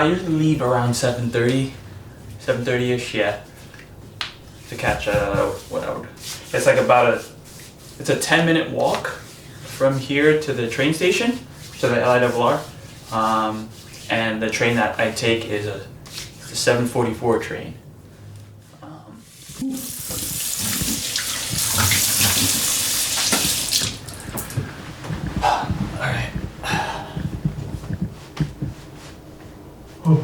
I usually leave around 7:30-ish, yeah. To catch it's like it's a 10-minute walk from here to the train station, to the LIRR. And the train that I take is a 7:44 train. Alright. Oh.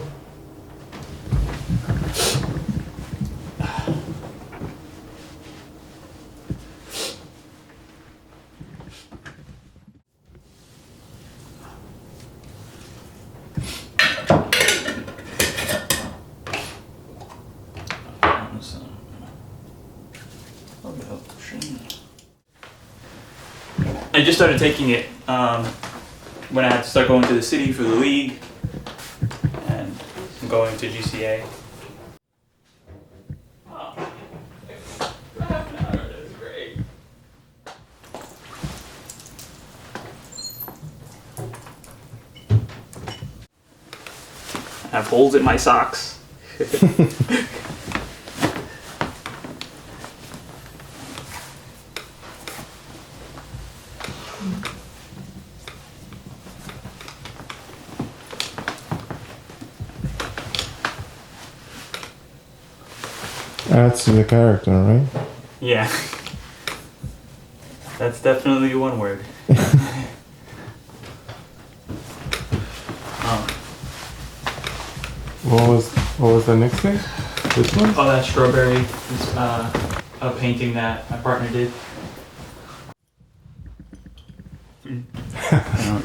I just started taking it when I had to start going to the city for the league, and I'm going to GCA. Oh, half an hour, that's great. I have holes in my socks. Adds to the character, right? Yeah. That's definitely one word. What was the next thing? This one? Oh, that strawberry is a painting that my partner did.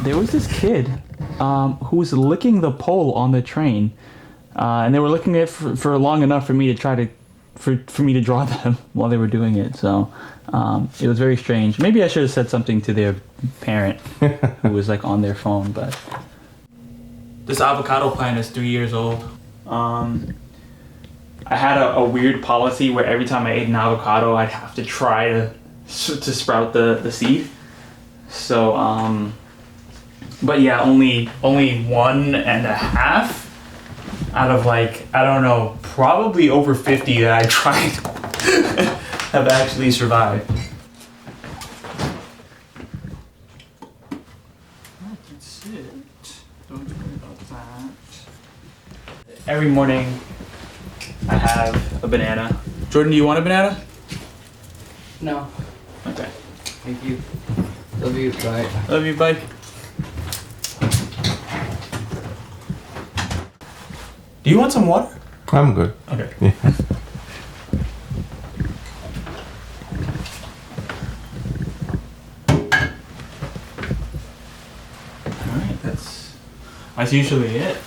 There was this kid who was licking the pole on the train, and they were licking it for long enough for me to try to for me to draw them while they were doing it. So it was very strange. Maybe I should have said something to their parent who was like on their phone. But this avocado plant is 3 years old. I had a weird policy where every time I ate an avocado, I'd have to try to sprout the seed. So, but yeah, only 1.5 out of like, I don't know, probably over 50 that I tried have actually survived. That's it. Don't worry about that. Every morning I have a banana. Jordan, do you want a banana? No. Okay. Thank you. Love you. Bye. Love you, bye. Do you want some water? I'm good. Okay. Yeah. Alright, that's usually it.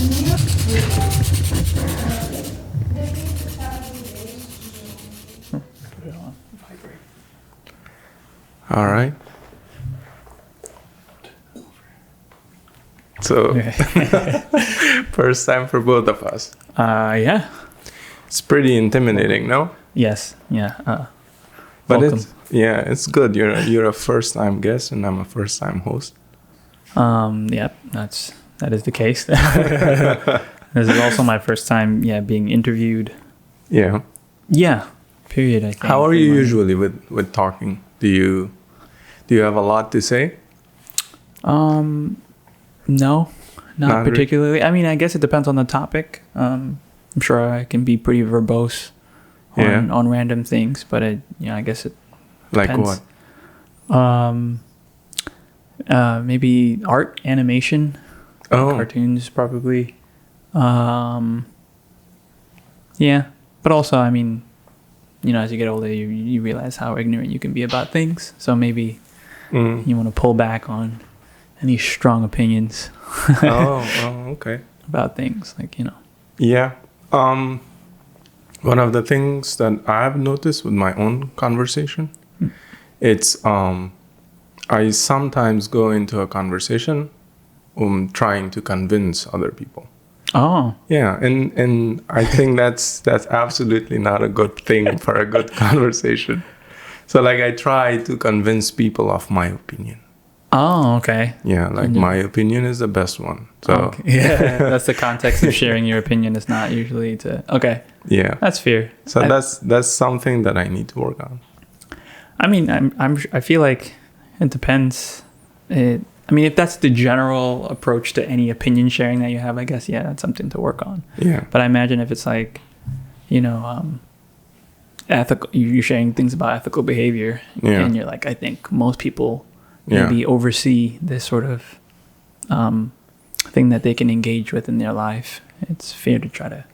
Put it on vibrate. All right. So, first time for both of us. Yeah. It's pretty intimidating, no? Yes. Yeah. But welcome. it's good. You're a first time guest, and I'm a first time host. Yep. That is the case. This is also my first time, being interviewed. Yeah. Yeah. Period. I think. How are you usually with talking? Do you have a lot to say? No, not particularly. I mean, I guess it depends on the topic. I'm sure I can be pretty verbose on random things, but I guess it depends. Like what? Maybe art, animation, cartoons, probably. Yeah, but also, I mean, as you get older, you realize how ignorant you can be about things. So maybe you want to pull back on any strong opinions. Okay. About things, Yeah. One of the things that I've noticed with my own conversation, it's I sometimes go into a conversation trying to convince other people. Oh. Yeah, and I think that's absolutely not a good thing for a good conversation. So I try to convince people of my opinion. Oh, okay. Yeah, my opinion is the best one. So okay. Yeah, that's the context of sharing your opinion. Is not usually to. Okay. Yeah, that's fair. So that's something that I need to work on. I mean, I feel like it depends. I mean, if that's the general approach to any opinion sharing that you have, I guess that's something to work on. Yeah. But I imagine if it's ethical, you're sharing things about ethical behavior, and you're like, I think most people maybe oversee this sort of thing that they can engage with in their life. It's fair to try to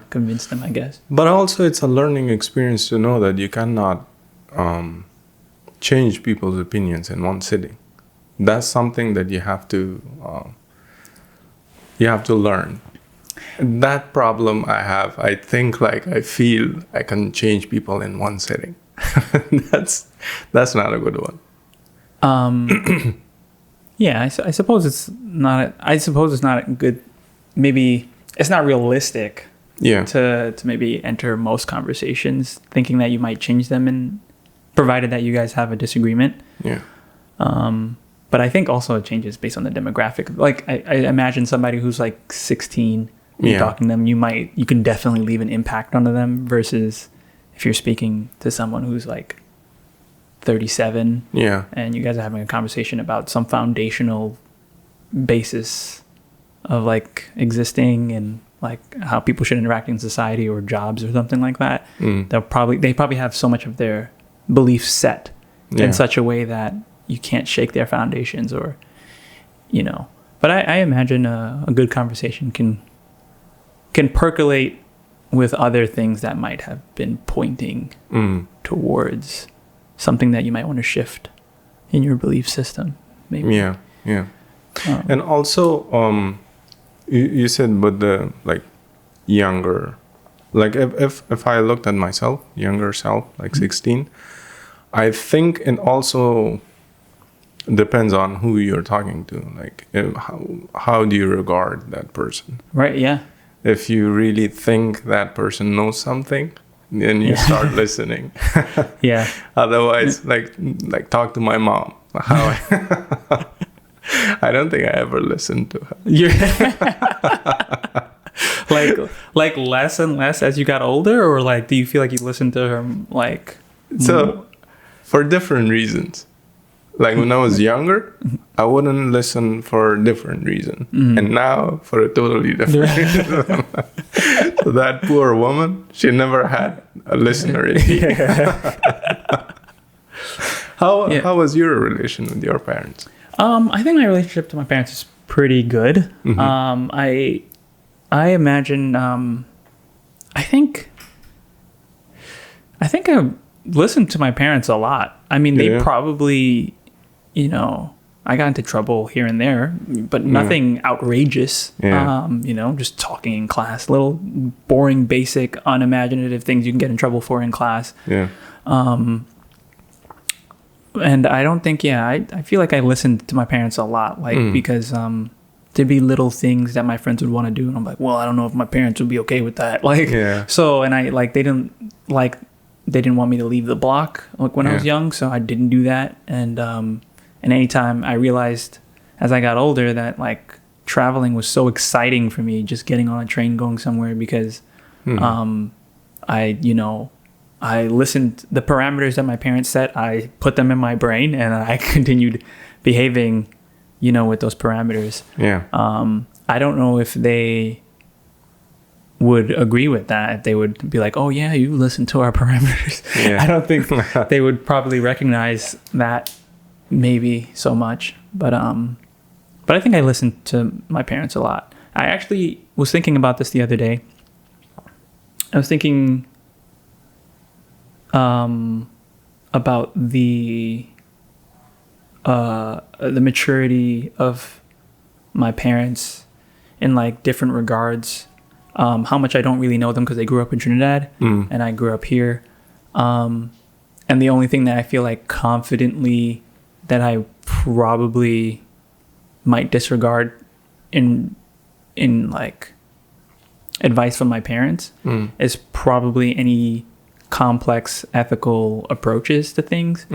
convince them, I guess. But also, it's a learning experience to know that you cannot change people's opinions in one sitting. That's something that you have to learn. That problem I have, I think I feel I can change people in one sitting. That's not a good one. Yeah, I suppose it's not. I suppose it's not good. Maybe it's not realistic. Yeah. To maybe enter most conversations thinking that you might change them, and provided that you guys have a disagreement. Yeah. But I think also it changes based on the demographic. I imagine somebody who's 16, you're talking to them, you can definitely leave an impact onto them, versus if you're speaking to someone who's 37, and you guys are having a conversation about some foundational basis of existing and how people should interact in society or jobs or something like that. They probably have so much of their beliefs set in such a way that you can't shake their foundations, or but I imagine a good conversation can percolate with other things that might have been pointing towards something that you might want to shift in your belief system, maybe. Yeah. And also, you said with the younger, if I looked at myself, younger self, 16, I think it also depends on who you're talking to. How do you regard that person? Right. Yeah. If you really think that person knows something, then you start listening. Yeah. Otherwise, talk to my mom. How I don't think I ever listened to her. like less and less as you got older, or do you feel like you listened to her So, for different reasons. When I was younger, I wouldn't listen for a different reason. And now, for a totally different reason. So that poor woman, she never had a listener in me. How was your relation with your parents? I think my relationship to my parents is pretty good. I imagine, I think I listened to my parents a lot. I mean, they probably, I got into trouble here and there, but nothing outrageous. Yeah. Just talking in class, little boring, basic, unimaginative things you can get in trouble for in class. Yeah. And I don't think, I feel like I listened to my parents a lot, because there'd be little things that my friends would want to do, and I'm like, well, I don't know if my parents would be okay with that. So, and I they didn't want me to leave the block when I was young, so I didn't do that. And anytime I realized as I got older that traveling was so exciting for me, just getting on a train going somewhere, because I listened, the parameters that my parents set, I put them in my brain, and I continued behaving, with those parameters. Yeah. I don't know if they would agree with that, if they would be like, oh yeah, you listen to our parameters. Yeah. I don't think they would probably recognize that maybe so much, but I think I listened to my parents a lot. I actually was thinking about this the other day. I was thinking about the maturity of my parents in different regards. How much I don't really know them because they grew up in Trinidad and I grew up here. And the only thing that I feel confidently that I probably might disregard in advice from my parents is probably any complex ethical approaches to things.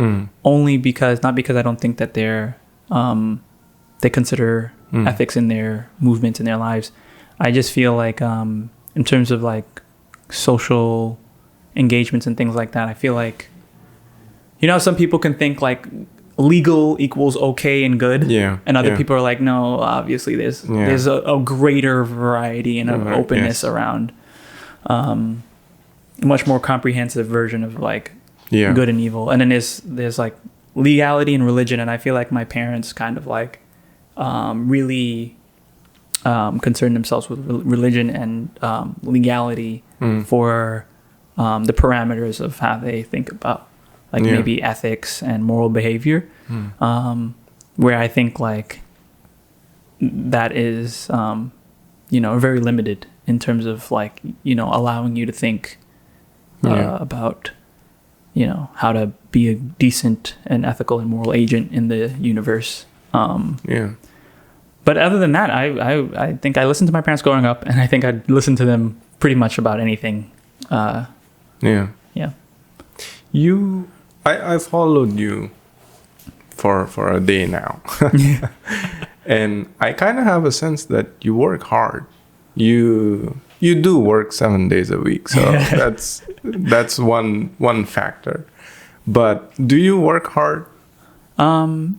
Only because, not because I don't think that they consider ethics in their movements in their lives. I just feel in terms of social engagements and things like that, I feel some people can think legal equals okay and good. Yeah. And other people are no, obviously there's a greater variety and an openness around a much more comprehensive version of good and evil. And then there's legality and religion, and I feel my parents kind of really concern themselves with religion and legality for the parameters of how they think about maybe ethics and moral behavior, where I think that is very limited in terms of allowing you to think about how to be a decent and ethical and moral agent in the universe. But other than that, I think I listened to my parents growing up, and I think I'd listen to them pretty much about anything. Yeah. I followed you for a day now. And I kind of have a sense that you work hard. You do work 7 days a week, so that's one factor. But do you work hard?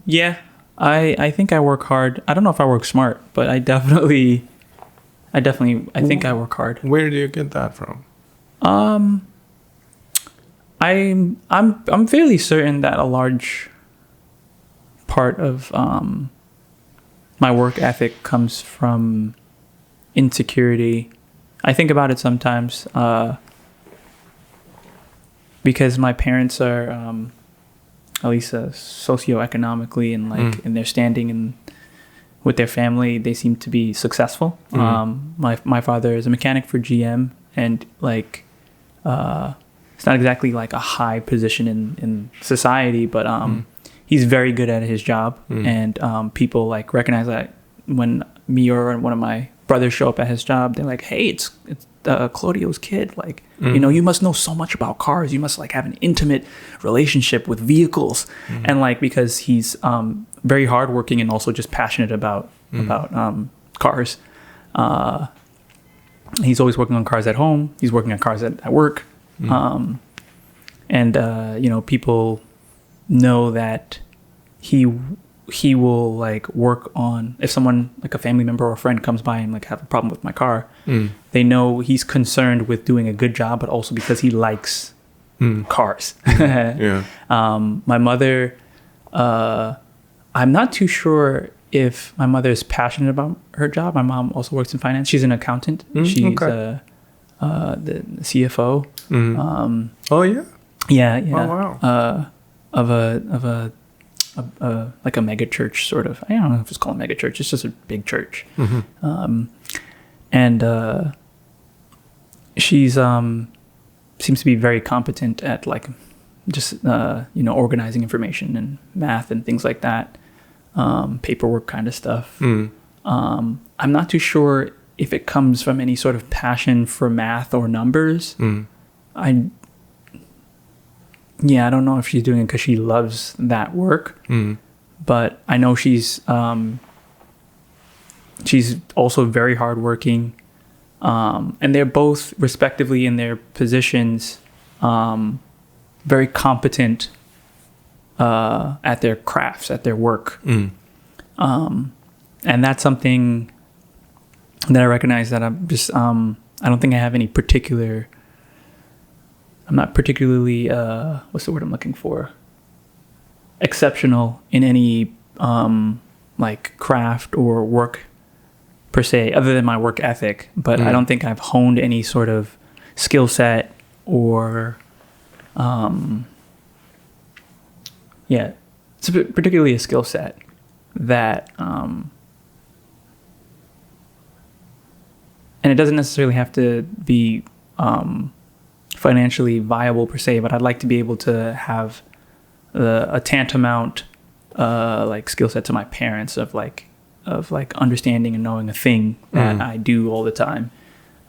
Yeah. I think I work hard. I don't know if I work smart, but I definitely think I work hard. Where do you get that from? I'm fairly certain that a large part of my work ethic comes from insecurity. I think about it sometimes because my parents are at least socioeconomically and in their standing and with their family, they seem to be successful. My father is a mechanic for GM, and it's not exactly a high position in society, but he's very good at his job, and people recognize that when me or one of my brothers show up at his job, they're like, "Hey, it's Claudio's kid. You must know so much about cars. You must have an intimate relationship with vehicles." And because he's very hardworking and also just passionate about cars. He's always working on cars at home. He's working on cars at work. People know that he will work on, if someone a family member or a friend comes by and have a problem with my car, they know he's concerned with doing a good job, but also because he likes cars. My mother, I'm not too sure if my mother is passionate about her job. My mom also works in finance. She's an accountant. She's the CFO. Oh yeah. Yeah. Oh wow. Of a like a mega church sort of. I don't know if it's called a mega church. It's just a big church. And she's seems to be very competent at like just organizing information and math and things like that, paperwork kind of stuff. I'm not too sure if it comes from any sort of passion for math or numbers. I don't know if she's doing it because she loves that work, but I know she's also very hardworking, and they're both respectively in their positions very competent at their crafts, at their work. And that's something that I recognize that I'm just, I don't think I have any particular, I'm not particularly, what's the word I'm looking for? Exceptional in any, like craft or work per se, other than my work ethic. But I don't think I've honed any sort of skill set or, it's particularly a skill set that, and it doesn't necessarily have to be financially viable per se, but I'd like to be able to have a tantamount like skill set to my parents of understanding and knowing a thing that I do all the time.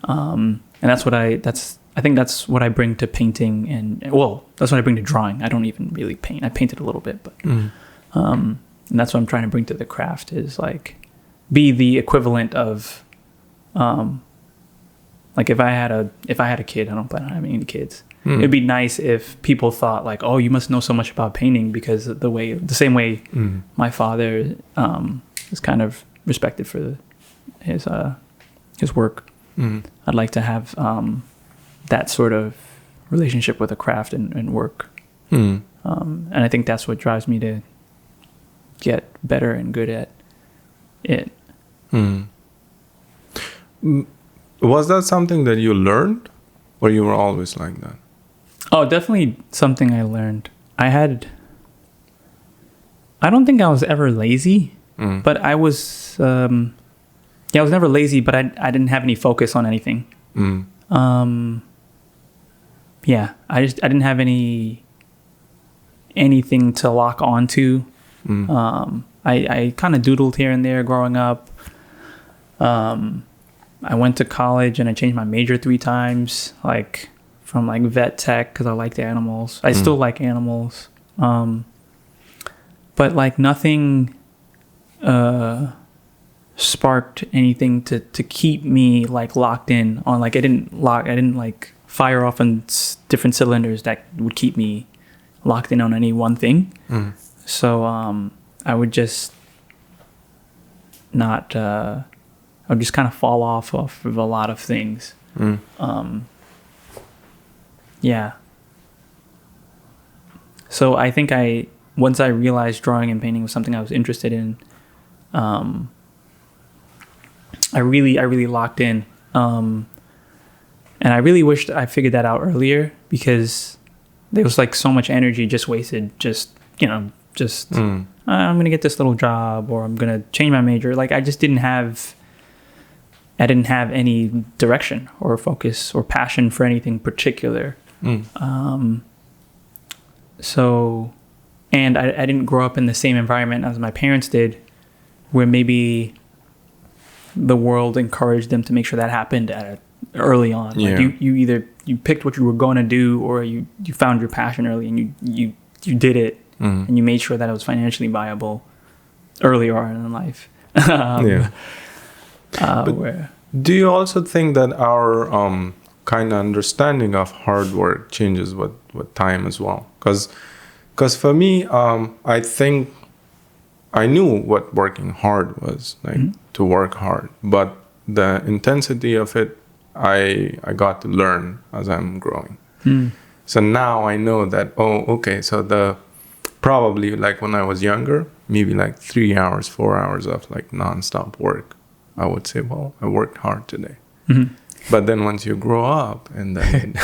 And that's what I think that's what I bring to painting, and that's what I bring to drawing. I don't even really paint. I painted a little bit, but and that's what I'm trying to bring to the craft, is like be the equivalent of like if I had a kid. I don't plan on having any kids. It'd be nice if people thought like, oh, you must know so much about painting, because the same way my father is kind of respected for his work. I'd like to have that sort of relationship with a craft and work. And I think that's what drives me to get better and good at it. Was that something that you learned, or you were always like that? Oh, definitely something I learned. I don't think I was ever lazy, but I was, I was never lazy, but I didn't have any focus on anything. I didn't have anything to lock onto. I kind of doodled here and there growing up. I went to college and I changed my major 3 times, like from like vet tech, because I liked animals. I still like animals. But like nothing sparked anything to keep me like locked in on, like I didn't like fire off on different cylinders that would keep me locked in on any one thing. So I would just not I would just kind of fall off of a lot of things. So I think once I realized drawing and painting was something I was interested in, I really locked in. And I really wished I figured that out earlier, because there was like so much energy just wasted, I'm going to get this little job, or I'm going to change my major. Like I didn't have any direction or focus or passion for anything particular. So, and I didn't grow up in the same environment as my parents did, where maybe the world encouraged them to make sure that happened early on. Like you either picked what you were going to do, or you found your passion early and you did it, and you made sure that it was financially viable earlier on in life. Do you also think that our kind of understanding of hard work changes with time as well? Because for me, I think I knew what working hard was, like to work hard, but the intensity of it, I got to learn as I'm growing. So now I know that, so probably like when I was younger, maybe like 3 hours, 4 hours of like nonstop work, I would say, well, I worked hard today. But then once you grow up and then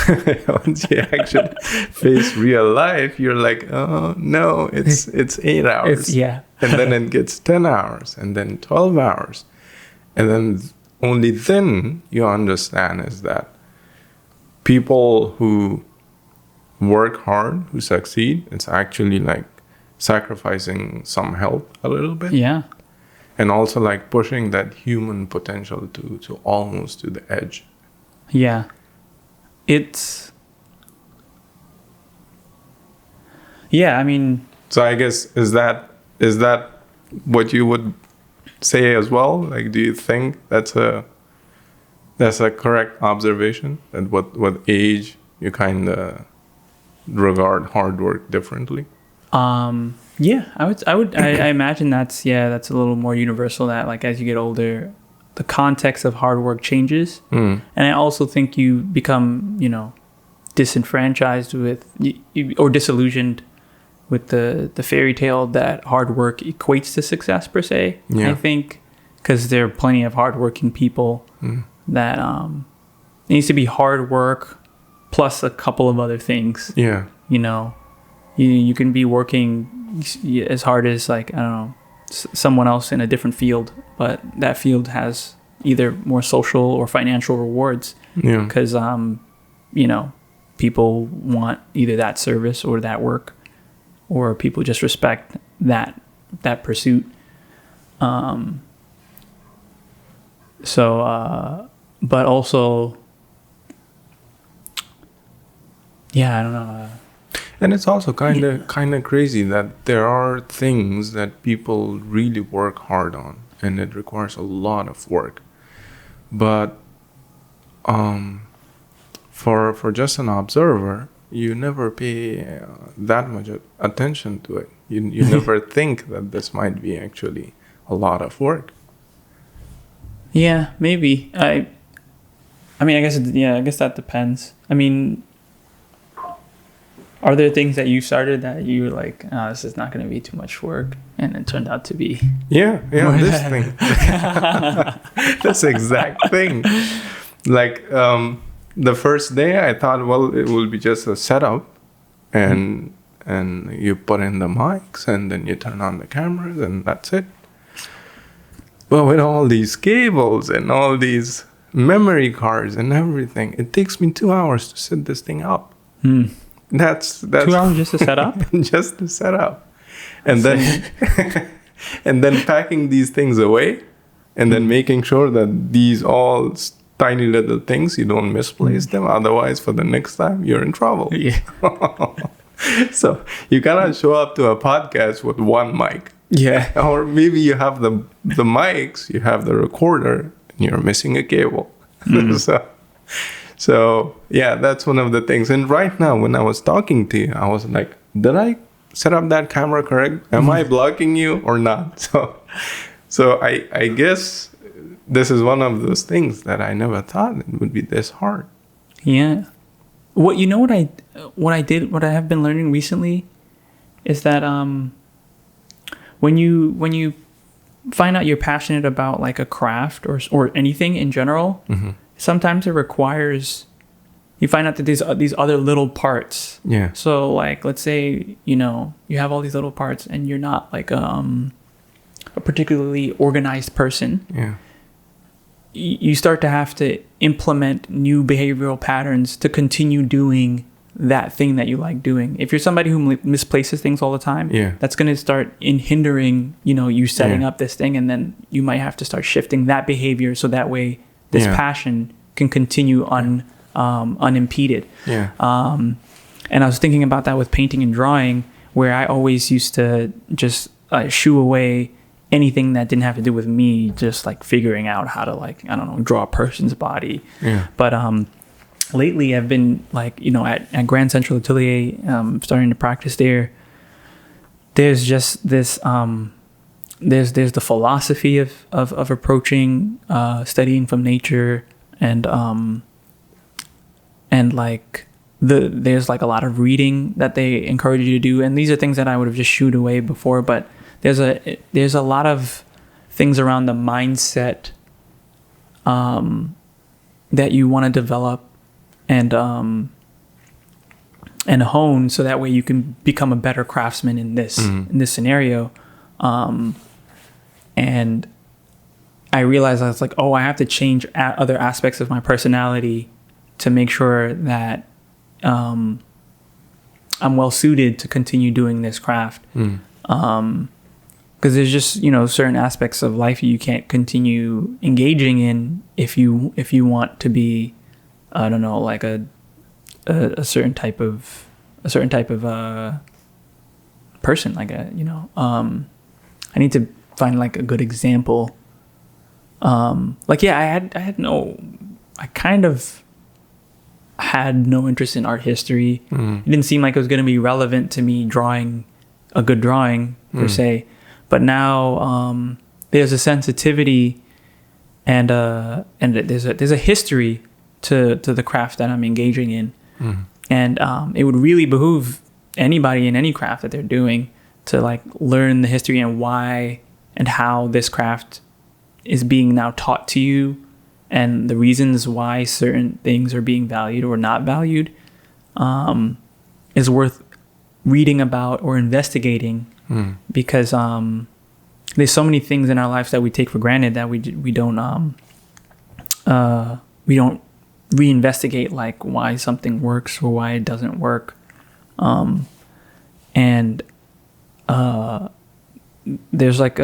once you actually face real life, you're like, oh no, it's 8 hours. Yeah. And then it gets 10 hours and then 12 hours. And then only then you understand is that people who work hard, who succeed, it's actually like sacrificing some health a little bit. Yeah. And also like pushing that human potential to almost to the edge. Yeah. It's... Yeah, I mean... So I guess, is that what you would say as well? Like, do you think that's a correct observation? At what age you kind of regard hard work differently? Yeah, I imagine that's a little more universal, that like as you get older, the context of hard work changes. And I also think you become, disenfranchised with, or disillusioned with the fairy tale that hard work equates to success per se. Yeah. I think because there are plenty of hardworking people that it needs to be hard work plus a couple of other things. Yeah. You can be working as hard as, like, I don't know, someone else in a different field, but that field has either more social or financial rewards. Yeah. Because, people want either that service or that work, or people just respect that pursuit. But also, yeah, I don't know. And it's also kind of crazy that there are things that people really work hard on, and it requires a lot of work. But for just an observer, you never pay that much attention to it. You never think that this might be actually a lot of work. Yeah, maybe. I guess that depends. I mean, are there things that you started that you were like, oh, this is not going to be too much work, and it turned out to be? Yeah, this thing. This exact thing. Like, the first day I thought, well, it will be just a setup, and you put in the mics, and then you turn on the cameras, and that's it. But with all these cables and all these memory cards and everything, it takes me 2 hours to set this thing up. That's 2 hours just to set up? Just to set up. And then and then packing these things away, and then making sure that these all tiny little things, you don't misplace them. Otherwise, for the next time, you're in trouble. Yeah. So you cannot show up to a podcast with one mic. Yeah. Or maybe you have the mics, you have the recorder, and you're missing a cable. So yeah, that's one of the things. And right now, when I was talking to you, I was like, did I set up that camera correct? Am I blocking you or not? So I guess this is one of those things that I never thought it would be this hard. Yeah. What I have been learning recently is that when you find out you're passionate about like a craft or anything in general, sometimes it requires, you find out that there's these other little parts. Yeah. So like, let's say, you have all these little parts and you're not like a particularly organized person. Yeah. You start to have to implement new behavioral patterns to continue doing that thing that you like doing. If you're somebody who misplaces things all the time, that's going to start hindering, you setting up this thing, and then you might have to start shifting that behavior so that way this passion can continue unimpeded. Yeah. And I was thinking about that with painting and drawing, where I always used to just shoo away anything that didn't have to do with me, just like figuring out how to, like, I don't know, draw a person's body. Yeah. But lately I've been like, at Grand Central Atelier, starting to practice there. There's just this there's the philosophy of approaching studying from nature, and like there's like a lot of reading that they encourage you to do, and these are things that I would have just shooed away before, but there's a lot of things around the mindset that you want to develop and hone, so that way you can become a better craftsman in this scenario. And I realized I was like, oh, I have to change other aspects of my personality to make sure that I'm well suited to continue doing this craft. Because there's just, certain aspects of life you can't continue engaging in if you want to be, I don't know, like a certain type of person, like I need to find like a good example. I kind of had no interest in art history. It didn't seem like it was going to be relevant to me drawing a good drawing per se. But now there's a sensitivity and there's a history to the craft that I'm engaging in. And it would really behoove anybody in any craft that they're doing to like learn the history and why and how this craft is being now taught to you, and the reasons why certain things are being valued or not valued, is worth reading about or investigating. Because there's so many things in our lives that we take for granted that we don't reinvestigate, like why something works or why it doesn't work. There's like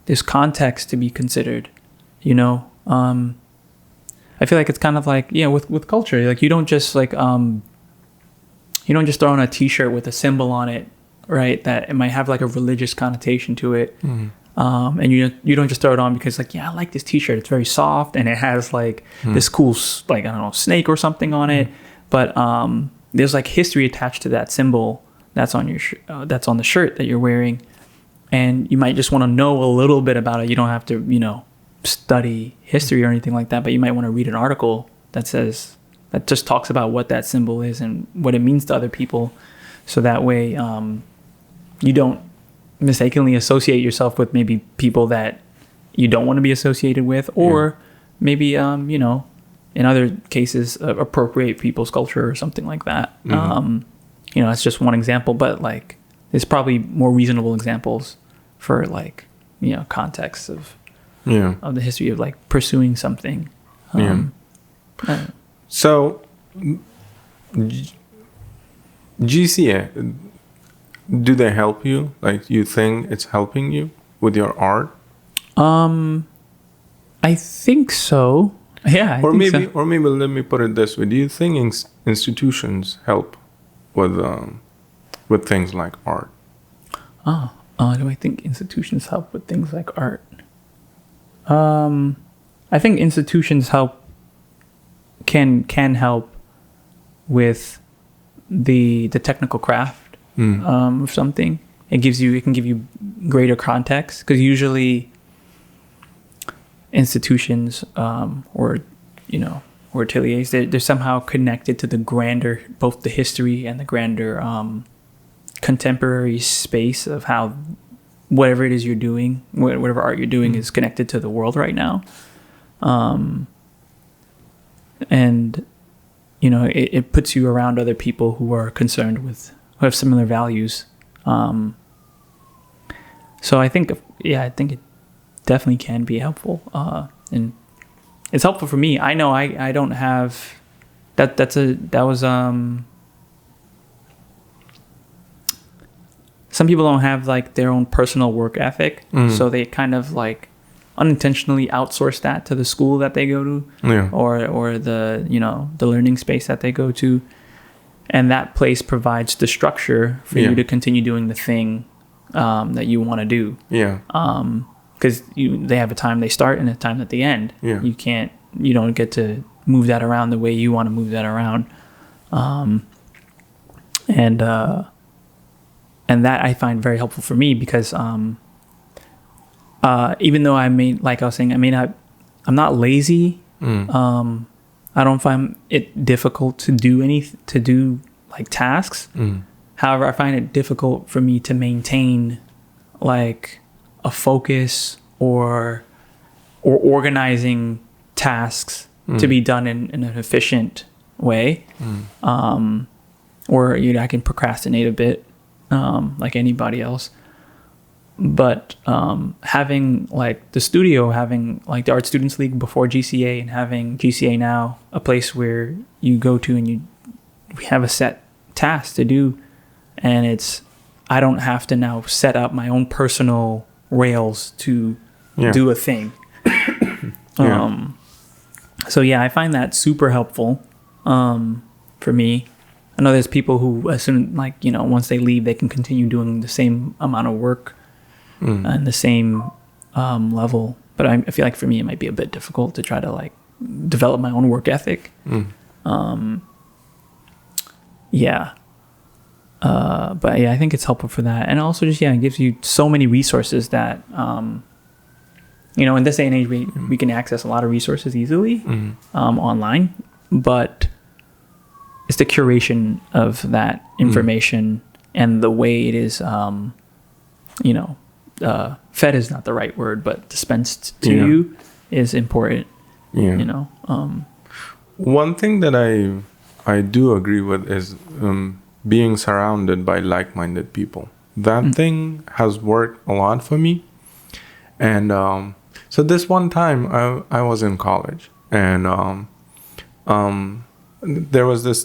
there's context to be considered, I feel like it's kind of like, with culture, like you don't just throw on a t-shirt with a symbol on it, right, that it might have like a religious connotation to it. And you don't just throw it on because like, I like this t-shirt, it's very soft and it has like this cool, like, I don't know, snake or something on it. But there's like history attached to that symbol that's on your that's on the shirt that you're wearing, and you might just want to know a little bit about it. You don't have to study history or anything like that, but you might want to read an article that just talks about what that symbol is and what it means to other people, so that way you don't mistakenly associate yourself with maybe people that you don't want to be associated with, or maybe in other cases appropriate people's culture or something like that. It's just one example, but like there's probably more reasonable examples for like context of the history of like pursuing something. So GCA, do they help you? Like, you think it's helping you with your art? I think so. Yeah. Or maybe let me put it this way: do you think institutions help with things like art? Do I think institutions help with things like art? I think institutions can help with the technical craft of something. It can give you greater context, because usually institutions or ateliers, they're somehow connected to the grander, both the history and the grander contemporary space of how whatever it is you're doing, whatever art you're doing, is connected to the world right now. And it puts you around other people who are concerned who have similar values. So I think it definitely can be helpful. And it's helpful for me. I know I don't have that. Some people don't have like their own personal work ethic, so they kind of like unintentionally outsource that to the school that they go to, or the the learning space that they go to, and that place provides the structure for you to continue doing the thing that you want to do. Because they have a time they start and a time that they end. You don't get to move that around the way you want to move that around. And that I find very helpful for me, because even though I'm not lazy. I don't find it difficult to do like tasks. However, I find it difficult for me to maintain like a focus or organizing tasks to be done in an efficient way. Or I can procrastinate a bit, like anybody else. But having like the studio, having like the Art Students League before GCA, and having GCA now, a place where you go to and we have a set task to do, and I don't have to now set up my own personal rails to do a thing. So yeah, I find that super helpful for me. I know there's people who, as soon once they leave, they can continue doing the same amount of work and the same level. But I feel like for me, it might be a bit difficult to try to like develop my own work ethic. But yeah, I think it's helpful for that. And also just, it gives you so many resources that, in this day and age, we can access a lot of resources easily online, but it's the curation of that information and the way it is, fed is not the right word, but dispensed to you is important. One thing that I do agree with is being surrounded by like-minded people. That thing has worked a lot for me. And so this one time I was in college, and there was this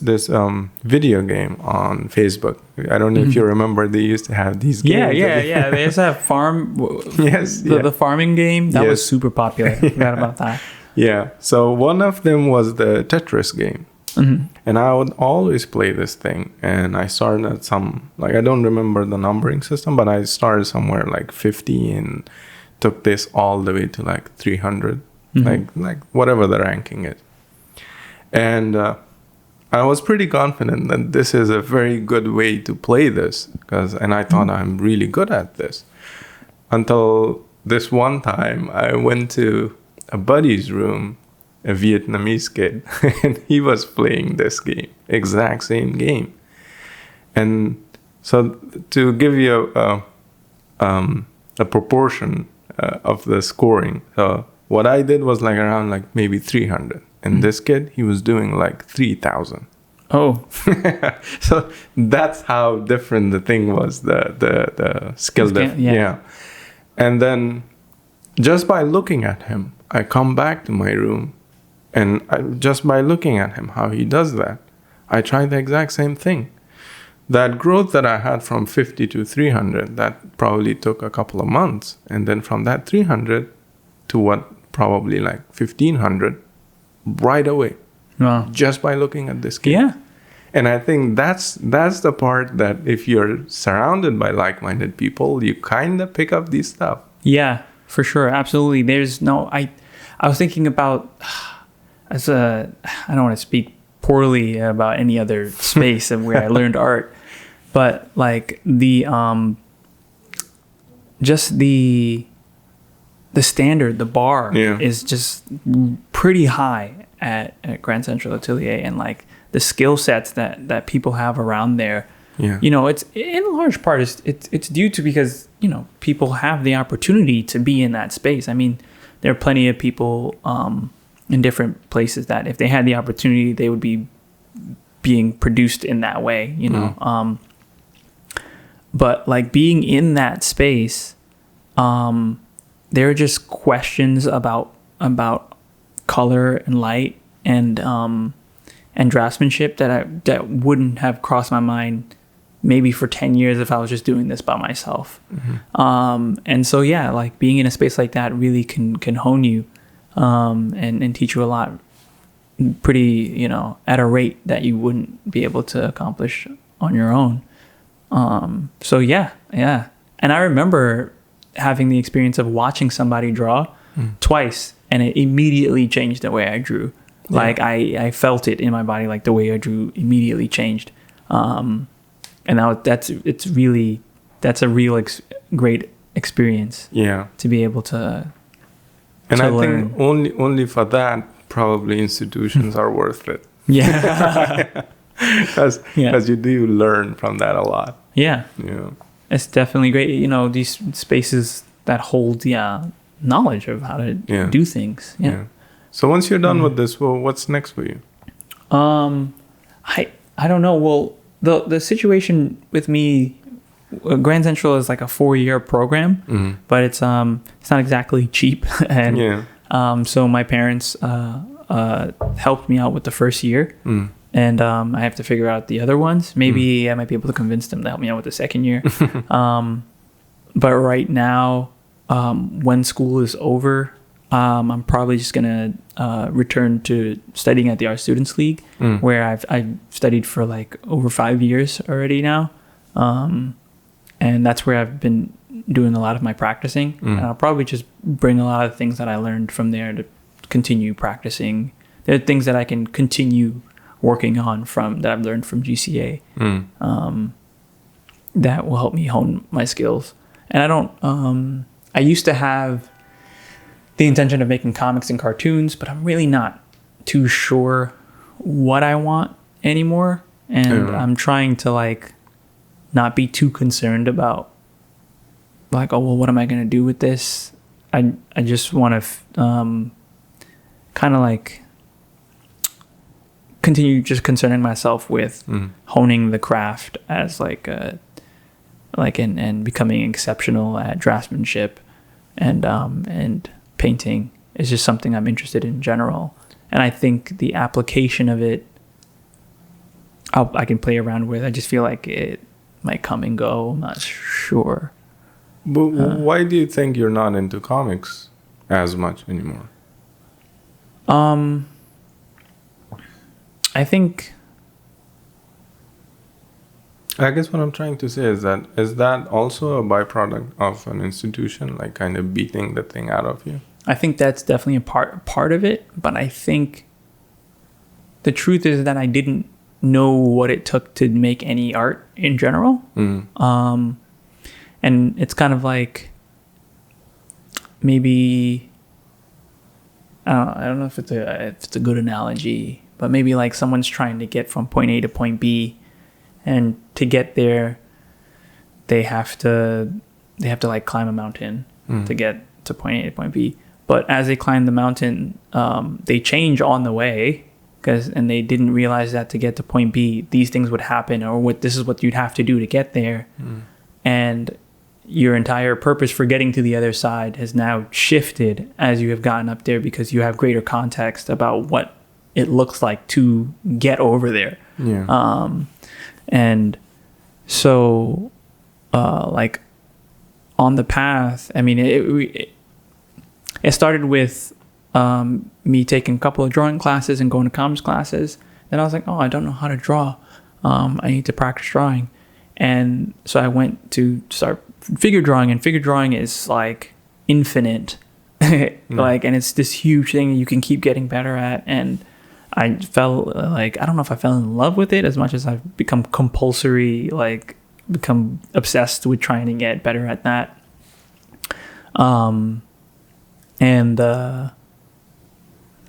video game on Facebook. I don't know if you remember, they used to have these games. Yeah. They used to have the farming game. That was super popular. I forgot about that. Yeah. So one of them was the Tetris game. And I would always play this thing. And I started at I don't remember the numbering system, but I started somewhere like 50 and took this all the way to like 300, like whatever the ranking is. And I was pretty confident that this is a very good way to play this, and I thought I'm really good at this. Until this one time, I went to a buddy's room, a Vietnamese kid, and he was playing this game, exact same game. And so to give you a proportion of the scoring, so what I did was like around like maybe 300. And this kid, he was doing like 3,000. Oh. So that's how different the thing was, the skill. Yeah. And then just by looking at him, I come back to my room, and just by looking at him, how he does that, I tried the exact same thing. That growth that I had from 50 to 300, that probably took a couple of months. And then from that 300 to what probably like 1,500, right away. Wow. Just by looking at this game. Yeah. And I think that's the part that if you're surrounded by like-minded people, you kind of pick up these stuff. Yeah, for sure. Absolutely. I was thinking about, I don't want to speak poorly about any other space of where I learned art, but like just the standard, the bar is just pretty high at Grand Central Atelier, and like the skill sets that people have around there. Yeah. It's in large part it's due to because, people have the opportunity to be in that space. I mean, there are plenty of people in different places that if they had the opportunity, they would be being produced in that way, but like being in that space, there are just questions about color and light and draftsmanship that wouldn't have crossed my mind maybe for 10 years if I was just doing this by myself. And so like being in a space like that really can hone you and teach you a lot pretty at a rate that you wouldn't be able to accomplish on your own. So yeah. And I remember having the experience of watching somebody draw twice, and it immediately changed the way I drew. Yeah. Like I felt it in my body, like the way I drew immediately changed. And that's a real great experience. Yeah. To be able to. And I learn. Think only for that, probably institutions are worth it. Yeah. Because you do learn from that a lot. Yeah. Yeah. It's definitely great. These spaces that hold knowledge of how to do things. Yeah. So once you're done with this, well, what's next for you? I don't know. Well, the situation with me, Grand Central is like a 4-year program, but it's not exactly cheap, and so my parents helped me out with the first year, and I have to figure out the other ones. Maybe I might be able to convince them to help me out with the second year. But right now, when school is over, I'm probably just gonna return to studying at the Art Students League, where I've studied for like over 5 years already now, and that's where I've been doing a lot of my practicing. And I'll probably just bring a lot of things that I learned from there to continue practicing. There are things that I can continue working on from that I've learned from GCA, that will help me hone my skills. And I don't. I used to have the intention of making comics and cartoons, but I'm really not too sure what I want anymore. And I'm trying to like not be too concerned about like, oh, well, what am I going to do with this? I just want to kind of like continue just concerning myself with honing the craft as like and becoming exceptional at draftsmanship and painting is just something I'm interested in general. And I think the application of it, I can play around with. I just feel like it might come and go. I'm not sure. But why do you think you're not into comics as much anymore? I think... I guess what I'm trying to say is that also a byproduct of an institution, like kind of beating the thing out of you? I think that's definitely a part of it, but I think the truth is that I didn't know what it took to make any art in general. And it's kind of like maybe I don't know if it's a good analogy, but maybe like someone's trying to get from point A to point B, and to get there, they have to like climb a mountain to get to point A to point B. But as they climb the mountain, they change on the way, and they didn't realize that to get to point B, these things would happen, or this is what you'd have to do to get there. And your entire purpose for getting to the other side has now shifted as you have gotten up there, because you have greater context about what it looks like to get over there. And so, like, on the path, I mean, it started with me taking a couple of drawing classes and going to comics classes. Then I was like, oh, I don't know how to draw. I need to practice drawing. And so I went to start figure drawing, and figure drawing is like infinite. Like, and it's this huge thing that you can keep getting better at. And I felt like, I don't know if I fell in love with it as much as I've become become obsessed with trying to get better at that. And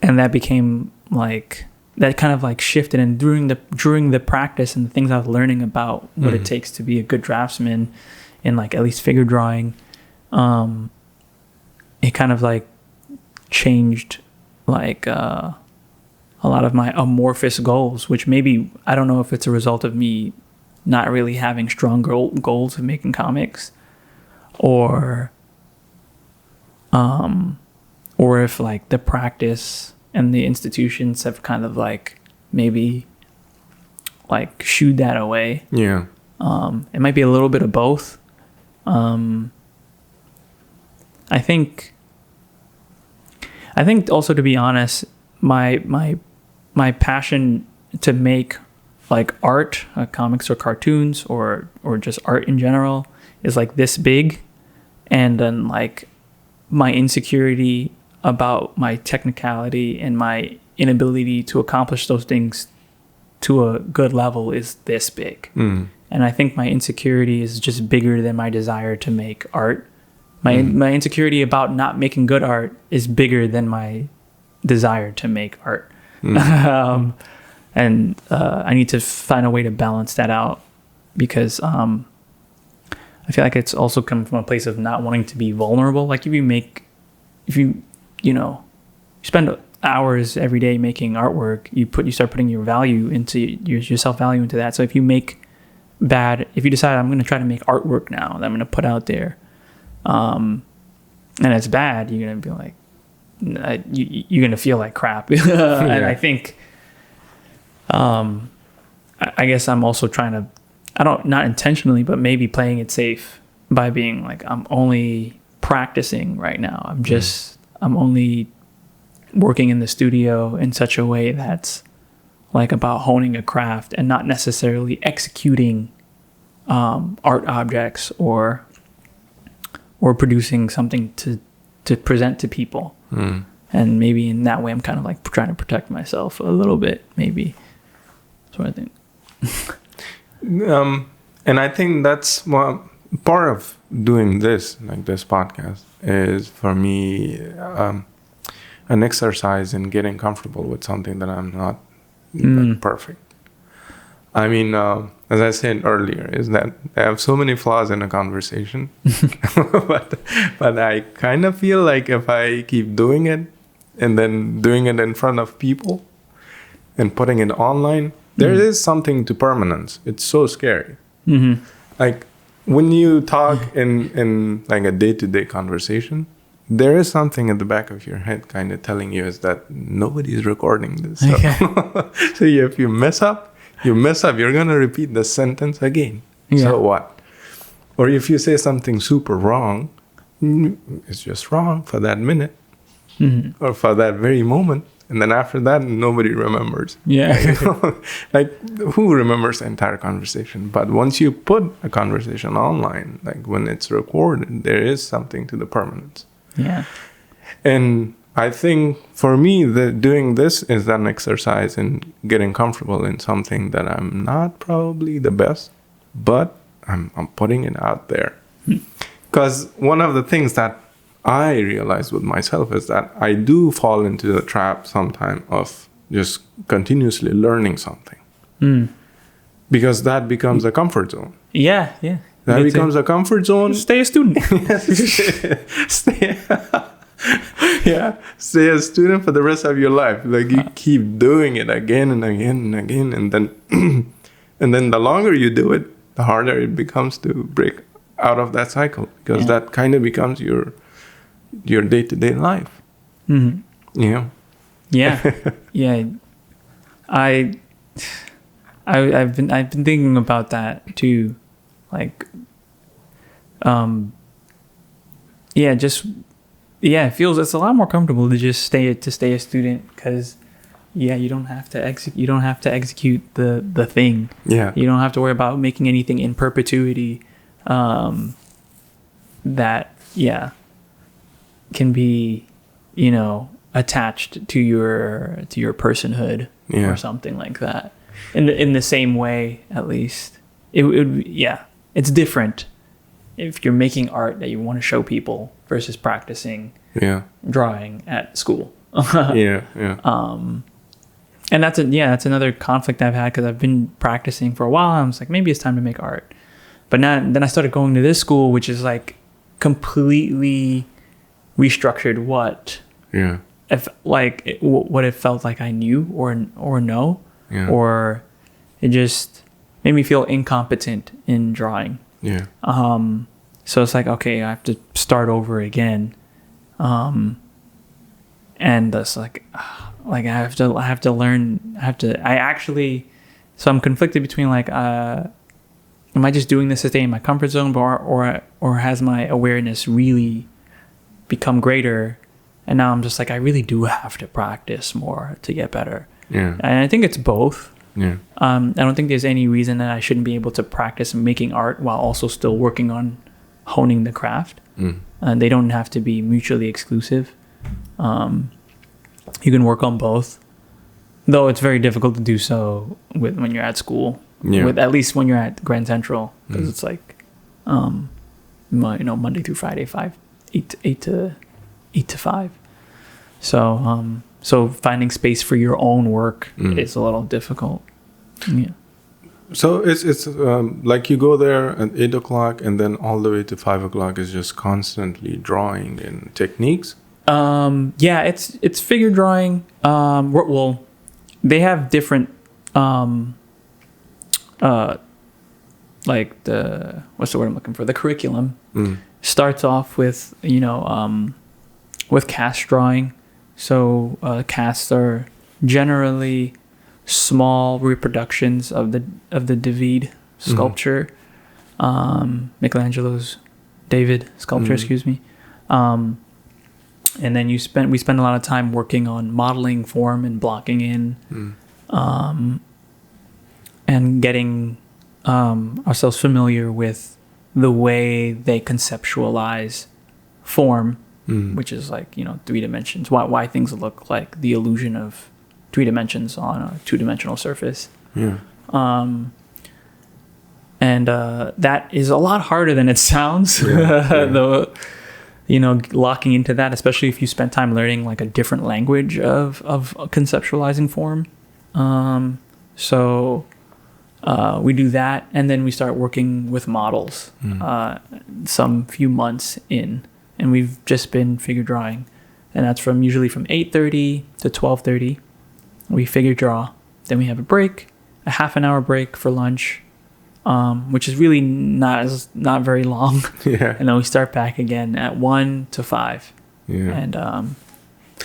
that became like, that kind of like shifted. And during the practice and the things I was learning about what it takes to be a good draftsman in like at least figure drawing, it kind of like changed like, a lot of my amorphous goals, which maybe, I don't know if it's a result of me not really having strong goals of making comics, or if like the practice and the institutions have kind of like maybe like shooed that away. It might be a little bit of both. I think also, to be honest, my passion to make like art, comics or cartoons or just art in general is like this big, and then like my insecurity about my technicality and my inability to accomplish those things to a good level is this big. And I think my insecurity is just bigger than my desire to make art. My insecurity about not making good art is bigger than my desire to make art. And I need to find a way to balance that out, because I feel like it's also come from a place of not wanting to be vulnerable. Like if you spend hours every day making artwork, you start putting your value into your self-value into that. So if you decide I'm going to try to make artwork now that I'm going to put out there, and it's bad, you're going to be like, you're going to feel like crap. And I think, I guess I'm also trying to, not intentionally, but maybe playing it safe by being like, I'm only practicing right now. I'm only working in the studio in such a way that's like about honing a craft and not necessarily executing art objects or producing something to present to people. And maybe in that way I'm kind of like trying to protect myself a little bit, maybe. That's what I think. And I think that's part of doing this, like this podcast, is for me an exercise in getting comfortable with something that I'm not perfect. I mean, as I said earlier, is that I have so many flaws in a conversation, but I kind of feel like if I keep doing it and then doing it in front of people and putting it online, there is something to permanence. It's so scary. Mm-hmm. Like when you talk in like a day-to-day conversation, there is something in the back of your head kind of telling you is that nobody's recording this stuff. Okay. So if you mess up, you're going to repeat the sentence again. Yeah. So what? Or if you say something super wrong, it's just wrong for that minute or for that very moment. And then after that, nobody remembers. Yeah. Like, who remembers the entire conversation? But once you put a conversation online, like when it's recorded, there is something to the permanence. Yeah. And I think for me, doing this is an exercise in getting comfortable in something that I'm not probably the best, but I'm putting it out there. Because one of the things that I realized with myself is that I do fall into the trap sometime of just continuously learning something. Because that becomes a comfort zone. Yeah. That becomes a comfort zone. Stay a student. Stay a student for the rest of your life. Like you keep doing it again and again and again, and then the longer you do it, the harder it becomes to break out of that cycle, because that kind of becomes your day-to-day life. Mm-hmm. Yeah. I've been thinking about that too, like, it feels it's a lot more comfortable to just stay a student, because you don't have to execute the thing. You don't have to worry about making anything in perpetuity that can be attached to your personhood or something like that. In the same way, at least it's different if you're making art that you want to show people versus practicing drawing at school. And that's another conflict I've had, because I've been practicing for a while. I was like, maybe it's time to make art, but then I started going to this school, which is like completely restructured what it felt like I knew or know, or it just made me feel incompetent in drawing. So it's like, okay, I have to start over again, and that's like I have to learn. So I'm conflicted between like, am I just doing this to stay in my comfort zone, or has my awareness really become greater? And now I'm just like, I really do have to practice more to get better. And I think it's both. I don't think there's any reason that I shouldn't be able to practice making art while also still working on honing the craft. And they don't have to be mutually exclusive. You can work on both, though it's very difficult to do so when you're at school. At least when you're at Grand Central, because it's like, Monday through Friday, 8 to 5. So finding space for your own work is a little difficult. So it's like you go there at 8 o'clock, and then all the way to 5 o'clock is just constantly drawing in techniques. Yeah, it's figure drawing. Well, they have different like the what's the word I'm looking for? The curriculum starts off with with cast drawing. So casts are generally small reproductions of the David sculpture, Michelangelo's David sculpture, excuse me. And then we spend a lot of time working on modeling form and blocking in, and getting ourselves familiar with the way they conceptualize form, which is like 3 dimensions. Why things look like the illusion of 3 dimensions on a 2-dimensional surface. Yeah. And that is a lot harder than it sounds. Though, locking into that, especially if you spent time learning like a different language of conceptualizing form. So we do that, and then we start working with models some few months in, and we've just been figure drawing, and that's usually from 8:30 to 12:30. We figure draw, then we have a break, a half an hour break for lunch, which is really not very long. Yeah. And then we start back again at 1 to 5. Yeah. And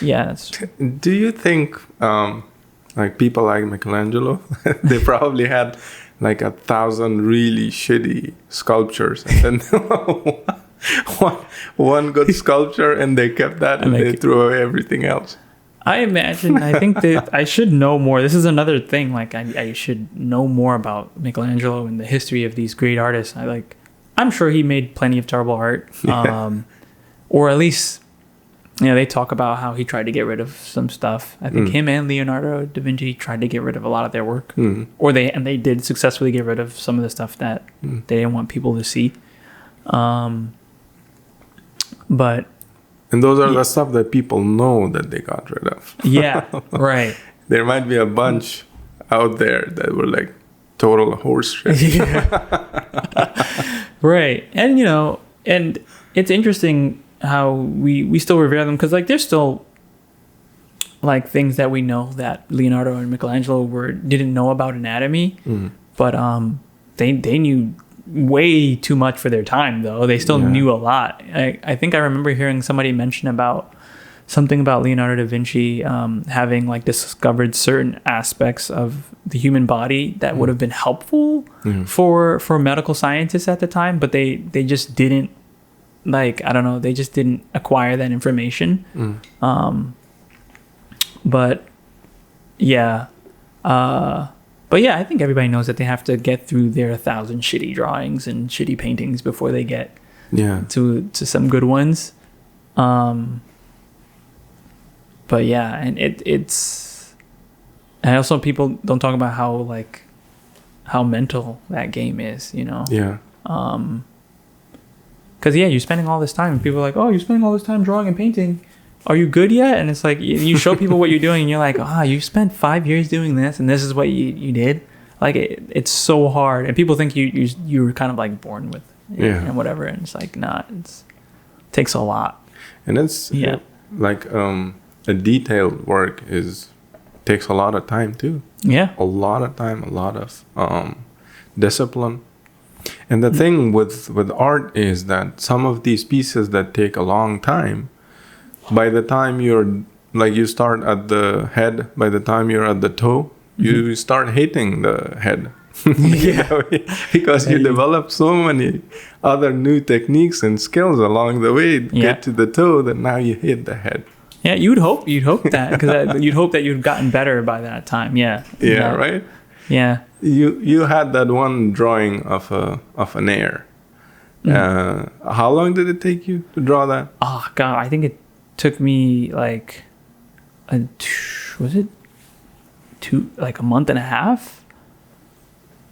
that's. Do you think like people like Michelangelo, they probably had like 1,000 really shitty sculptures, and then one good sculpture, and they kept that, and they threw away everything else? I think that I should know more. This is another thing. Like I should know more about Michelangelo and the history of these great artists. I'm sure he made plenty of terrible art, or at least, they talk about how he tried to get rid of some stuff. I think him and Leonardo da Vinci tried to get rid of a lot of their work, or they did successfully get rid of some of the stuff that they didn't want people to see. But. And those are the stuff that people know that they got rid of. Yeah, right. There might be a bunch out there that were like total horse shit. Right. And, and it's interesting how we still revere them, because like there's still like things that we know that Leonardo and Michelangelo didn't know about anatomy, but they knew way too much for their time, though. They still knew a lot. I think I remember hearing somebody mention about something about Leonardo da Vinci having like discovered certain aspects of the human body that would have been helpful for medical scientists at the time, but they just didn't, like, I don't know, they just didn't acquire that information. But yeah, I think everybody knows that they have to get through their 1,000 shitty drawings and shitty paintings before they get to some good ones. But yeah, and it's, and also people don't talk about how mental that game is, Yeah. Because you're spending all this time, and people are like, oh, you're spending all this time drawing and painting. Are you good yet? And it's like, you show people what you're doing, and you're like, you spent 5 years doing this, and this is what you did. Like, it's so hard, and people think you were kind of like born with it and whatever, and it's like, nah, it takes a lot. And it's like a detailed work takes a lot of time too. Yeah, a lot of time, a lot of discipline. And the thing with art is that some of these pieces that take a long time, by the time you start at the head, by the time you're at the toe, you start hating the head. Because you develop so many other new techniques and skills along the way to get to the toe that now you hate the head. Yeah, you'd hope that, because you'd hope that you'd gotten better by that time. Yeah. Yeah, right? Yeah. You had that one drawing of an air. How long did it take you to draw that? Oh God, I think it took me like a month and a half.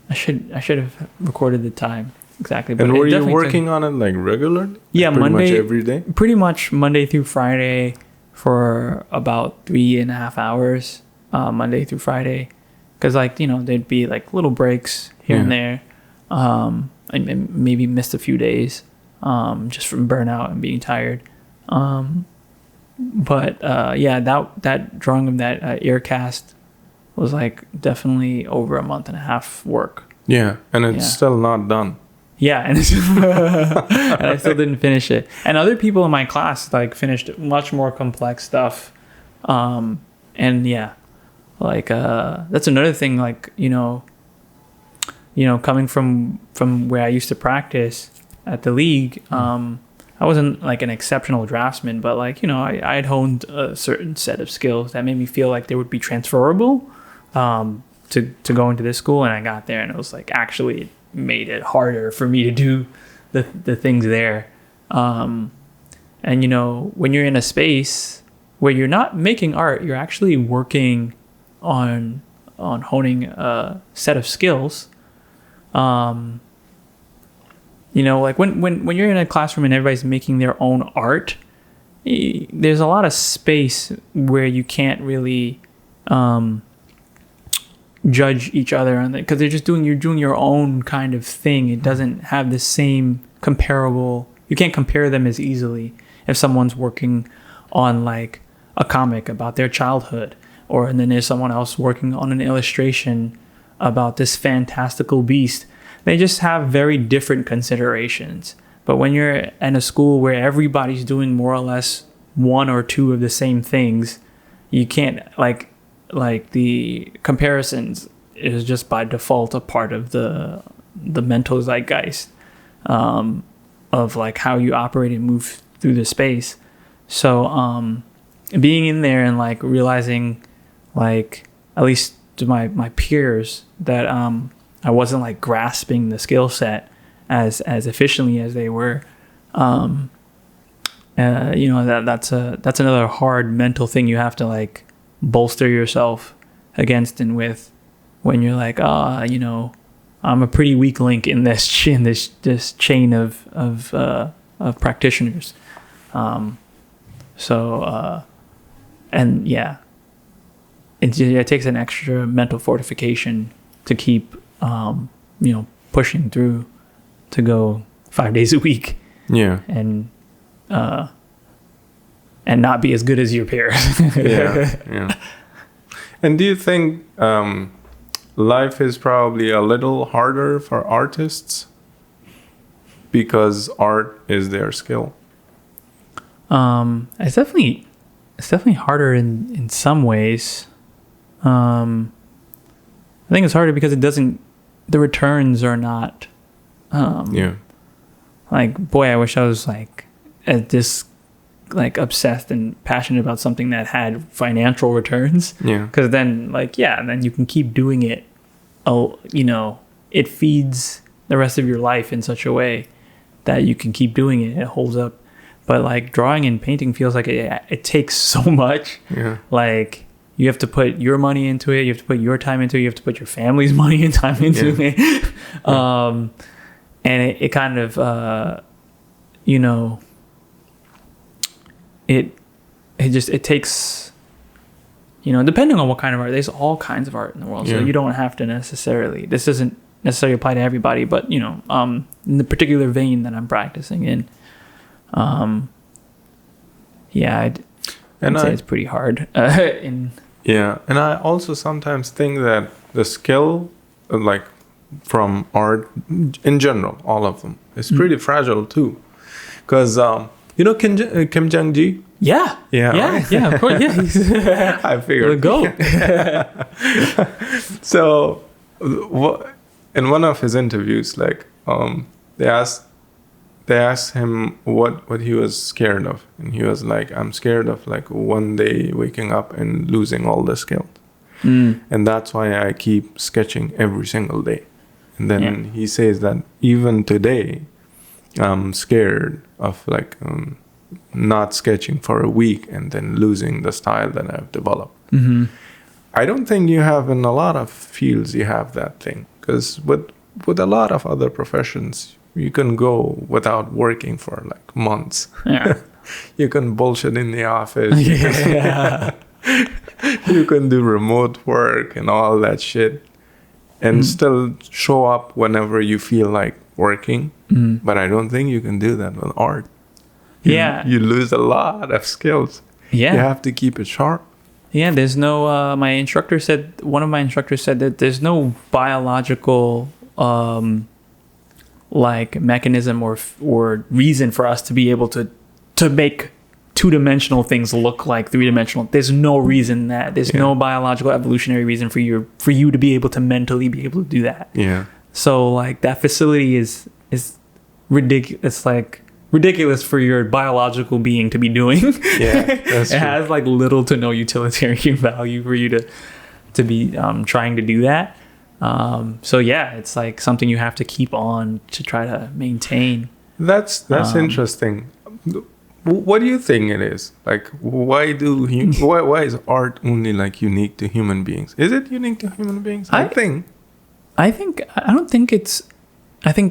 I should have recorded the time exactly. But and were you working on it like regularly? Yeah, pretty Monday, much every day. Pretty much Monday through Friday for about 3.5 hours. Monday through Friday. Because, there'd be, little breaks here and there. And maybe missed a few days just from burnout and being tired. But yeah, that drawing of that ear cast was like definitely over a month and a half work. Yeah, and it's still not done. Yeah, and, and I still didn't finish it. And other people in my class like finished much more complex stuff. And yeah, like that's another thing. Like coming from where I used to practice at the league, I wasn't like an exceptional draftsman, but like I had honed a certain set of skills that made me feel like they would be transferable to go into this school. And I got there, and it was like actually it made it harder for me to do the things there. And when you're in a space where you're not making art, you're actually working on honing a set of skills. Like when you're in a classroom and everybody's making their own art, there's a lot of space where you can't really judge each other on that, because you're doing your own kind of thing. It doesn't have the same comparable. You can't compare them as easily if someone's working on like a comic about their childhood, and then there's someone else working on an illustration about this fantastical beast. They just have very different considerations. But when you're in a school where everybody's doing more or less one or two of the same things, you can't like the comparisons is just by default a part of the mental zeitgeist of like how you operate and move through the space. So being in there and like realizing, like at least to my peers, that I wasn't like grasping the skill set as efficiently as they were. That's another hard mental thing you have to like bolster yourself against and with, when you're like, I'm a pretty weak link in this chain of practitioners. And yeah, it takes an extra mental fortification to keep pushing through, to go 5 days a week. Yeah. And not be as good as your peers. Yeah. And do you think life is probably a little harder for artists because art is their skill? It's definitely harder in some ways. I think it's harder because the returns are not, like, boy, I wish I was like this like obsessed and passionate about something that had financial returns. Yeah. Because then and then you can keep doing it. It feeds the rest of your life in such a way that you can keep doing it. It holds up. But like drawing and painting feels like it takes so much. Yeah. Like you have to put your money into it. You have to put your time into it. You have to put your family's money and time into it. And it kind of, it takes, depending on what kind of art, there's all kinds of art in the world. So you don't have to this doesn't necessarily apply to everybody, but, in the particular vein that I'm practicing in, I'd say it's pretty hard. And I also sometimes think that the skill, like from art in general, all of them, is pretty fragile too. Because Kim Jong-gi? Yeah, of course, yeah. I figured. The GOAT. So, in one of his interviews, like they asked him what he was scared of, and he was like, I'm scared of like one day waking up and losing all the skills, and that's why I keep sketching every single day. And then he says that even today, I'm scared of like not sketching for a week and then losing the style that I've developed. Mm-hmm. I don't think you have in a lot of fields you have that thing, because with a lot of other professions, you can go without working for like months. Yeah. You can bullshit in the office. Yeah. You can do remote work and all that shit and still show up whenever you feel like working. But I don't think you can do that with art. You lose a lot of skills. Yeah. You have to keep it sharp. Yeah, there's no one of my instructors said that there's no biological like mechanism or reason for us to be able to make two-dimensional things look like three-dimensional. There's no reason that there's no biological evolutionary reason for you to be able to mentally be able to do that. Yeah. So like that facility is ridiculous. It's like ridiculous for your biological being to be doing. Yeah, that's it true. has like little to no utilitarian value for you to be trying to do that. So yeah, it's like something you have to keep on to try to maintain. That's interesting. What do you think it is? Like, why is art only like unique to human beings? Is it unique to human beings? I think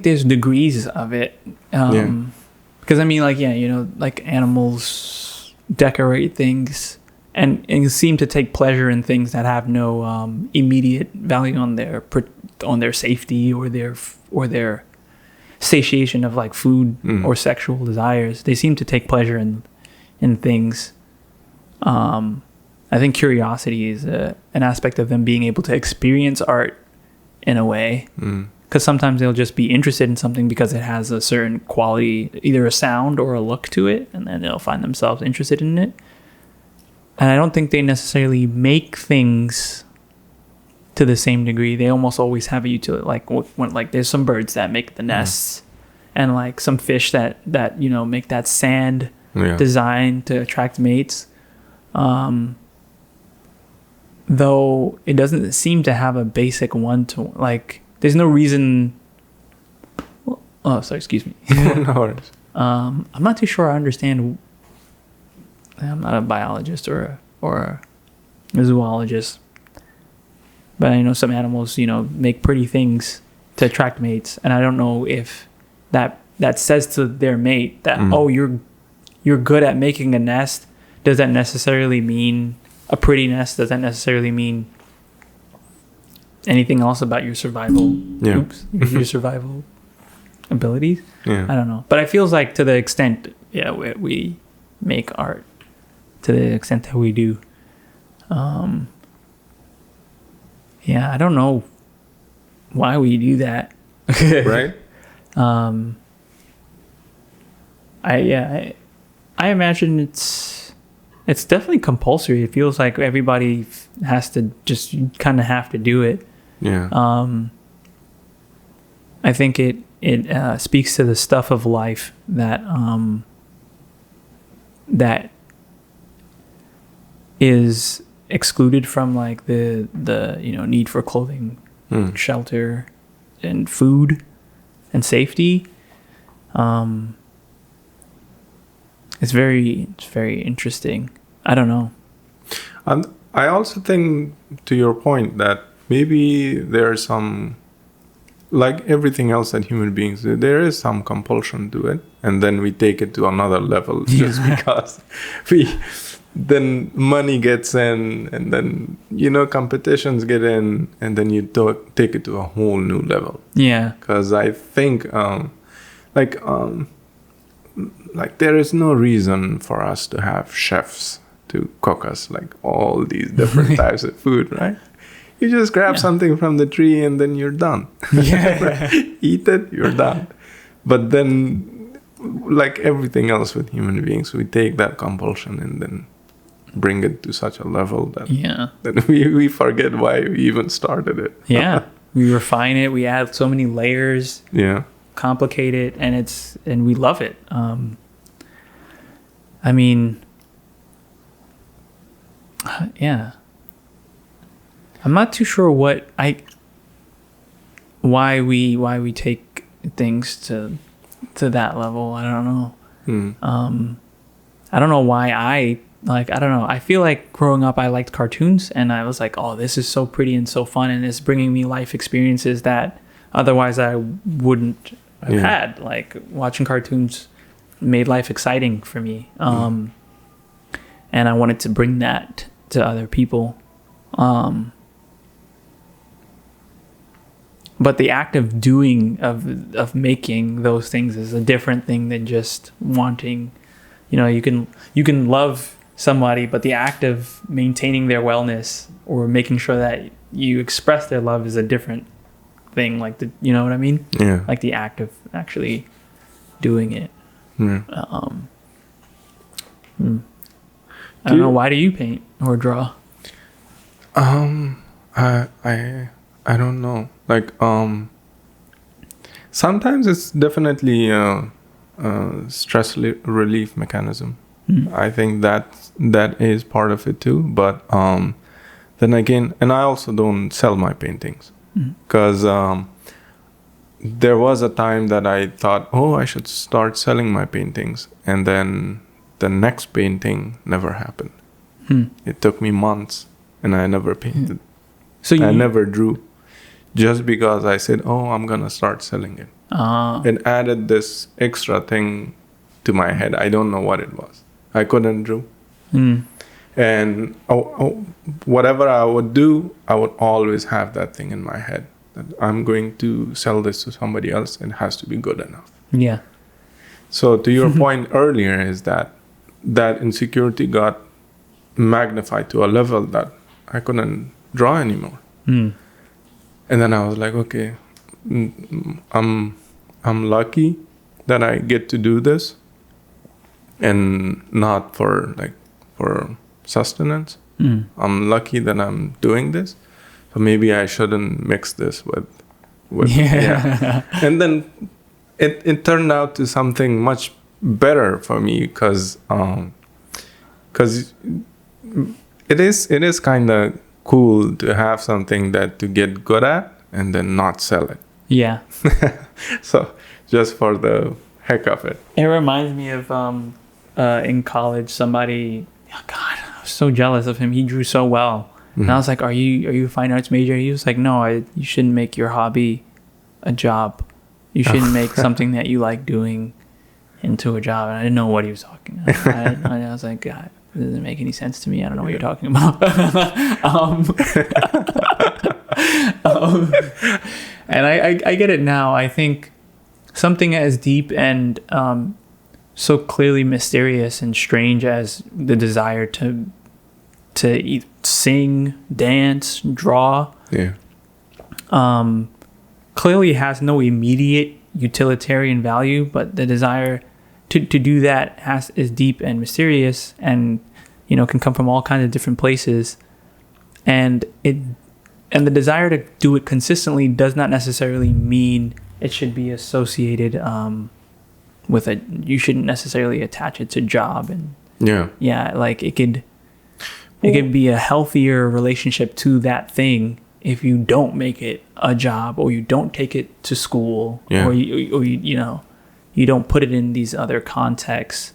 there's degrees of it. Because I mean, like, yeah, you know, like animals decorate things and seem to take pleasure in things that have no immediate value on their safety or their satiation of like food or sexual desires. They seem to take pleasure in things. I think curiosity is an aspect of them being able to experience art in a way. Because sometimes they'll just be interested in something because it has a certain quality, either a sound or a look to it, and then they'll find themselves interested in it. And I don't think they necessarily make things to the same degree. They almost always have a utility. Like when like there's some birds that make the nests, and like some fish that you know make that sand design to attract mates. Though it doesn't seem to have a basic one to like. There's no reason. Oh, sorry. Excuse me. No worries. I'm not too sure I understand. I'm not a biologist or a zoologist, but I know some animals, you know, make pretty things to attract mates, and I don't know if that says to their mate that you're good at making a nest. Does that necessarily mean a pretty nest? Does that necessarily mean anything else about your survival? Your survival abilities? I don't know, but it feels like to the extent we make art, to the extent that we do, I don't know why we do that. Right. I imagine it's definitely compulsory. It feels like everybody has to just kind of have to do it. I think it speaks to the stuff of life that is excluded from like the you know need for clothing, shelter, and food, and safety. It's very interesting. I don't know. And I also think, to your point, that maybe there's some, like everything else that human beings do, there is some compulsion to it, and then we take it to another level just because then money gets in, and then, you know, competitions get in, and then you take it to a whole new level. Yeah. Because I think, like there is no reason for us to have chefs to cook us like all these different types of food, right? You just grab something from the tree and then you're done. Eat it, you're done. But then, like everything else with human beings, we take that compulsion and then bring it to such a level that we forget why we even started it. We refine it. We add so many layers. Complicate it, and we love it. I mean, I'm not too sure why we take things to that level. I don't know. I don't know why I don't know. I feel like growing up I liked cartoons, and I was like, oh, this is so pretty and so fun, and it's bringing me life experiences that otherwise I wouldn't have had. Like watching cartoons made life exciting for me. And I wanted to bring that to other people. But the act of doing, of making those things is a different thing than just wanting, you know, you can love somebody, but the act of maintaining their wellness or making sure that you express their love is a different thing. Like you know what I mean? Yeah. Like the act of actually doing it. Yeah. I don't know. Why do you paint or draw? I don't know. Like, sometimes it's definitely a stress relief mechanism. I think that is part of it too. But then again, and I also don't sell my paintings because there was a time that I thought, oh, I should start selling my paintings, and then the next painting never happened. It took me months, and I never painted. So I never drew, just because I said, oh, I'm gonna start selling it. It added this extra thing to my head. I don't know what it was. I couldn't draw. And whatever I would do, I would always have that thing in my head that I'm going to sell this to somebody else. It has to be good enough. Yeah. So to your point earlier is that insecurity got magnified to a level that I couldn't draw anymore. And then I was like, okay, I'm lucky that I get to do this, and not for sustenance. I'm lucky that I'm doing this, so maybe I shouldn't mix this with yeah. And then it turned out to something much better for me because it is kind of cool to have something that to get good at and then not sell it. Yeah. So just for the heck of it. It reminds me of in college, somebody, oh God, I was so jealous of him. He drew so well. And I was like, are you a fine arts major? He was like, no, you shouldn't make your hobby a job. You shouldn't make something that you like doing into a job. And I didn't know what he was talking about. I was like, God, it doesn't make any sense to me. I don't know what you're talking about. And I get it now. I think something as deep and so clearly mysterious and strange as the desire to sing, dance, draw, clearly has no immediate utilitarian value, but the desire to do that is deep and mysterious, and can come from all kinds of different places, and the desire to do it consistently does not necessarily mean it should be associated with you shouldn't necessarily attach it to job, and like it could be a healthier relationship to that thing if you don't make it a job, or you don't take it to school, or you don't put it in these other contexts,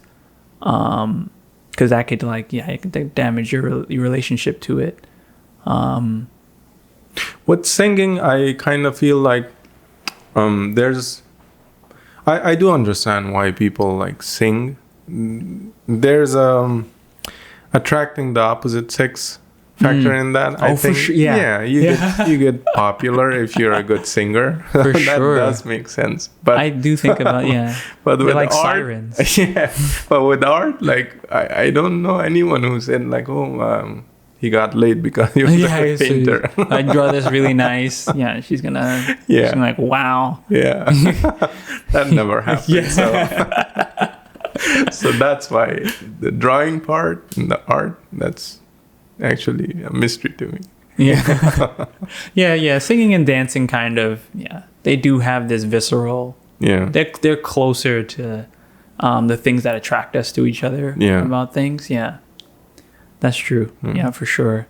because that could it could damage your relationship to it. With singing, I kind of feel like I do understand why people sing. There's attracting the opposite sex factor in that. I think, for sure. You get popular if you're a good singer. For that sure. does make sense. But I do think about but they're with like art, sirens. But with art, I don't know anyone who said he got laid because he was a painter. So I draw this really nice. Yeah, she's gonna be like, wow. Yeah, that never happened. So that's why the drawing part and the art, that's actually a mystery to me. Yeah. Singing and dancing kind of, they do have this visceral. Yeah. They're closer to the things that attract us to each other about things. Yeah. That's true. Yeah, for sure.